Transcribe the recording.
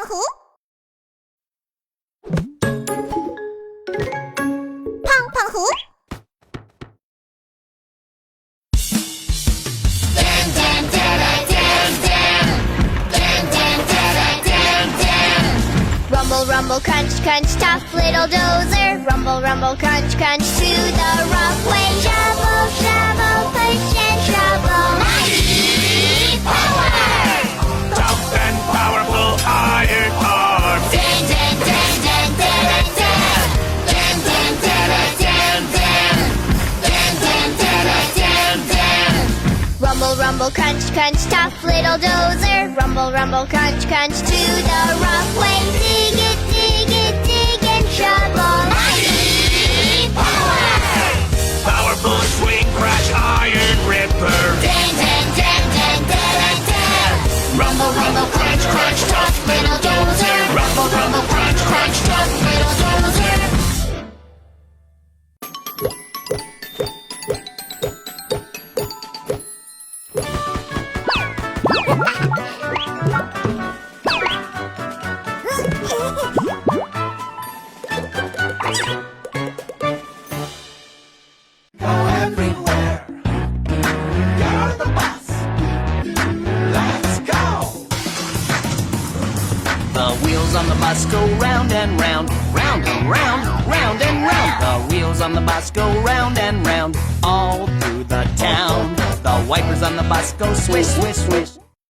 虎，胖胖虎。Rumble, rumble, crunch, crunch, tough little dozer. Rumble, rumble, crunch, crunch, to the rough way. Shovel, shovel, push and shovel. Mighty power! Tough and powerful iron arm. Dan, dan, dan, dan, dan, dan. Dan, dan, dan, dan, dan. Dan, dan, dan, dan, dan. Rumble, rumble, crunch, crunch, tough little dozer. Rumble, rumble, crunch, crunch, to the rough way. Dig it, dig it, dig and shovel. Mighty power! Powerful swing crash iron ripper. Dan, dan, dan, dan, dan, dan. Rumble, rumble, crunch, crunch, tough little dozer. Rumble, rumble, crunch, crunch, tough little dozer. Go everywhere. Get on the bus. Let's go. The wheels on the bus go round and round, round and round, round and round. The wheels on the bus go round and round, all through the town. The wipers on the bus go swish, swish, swish.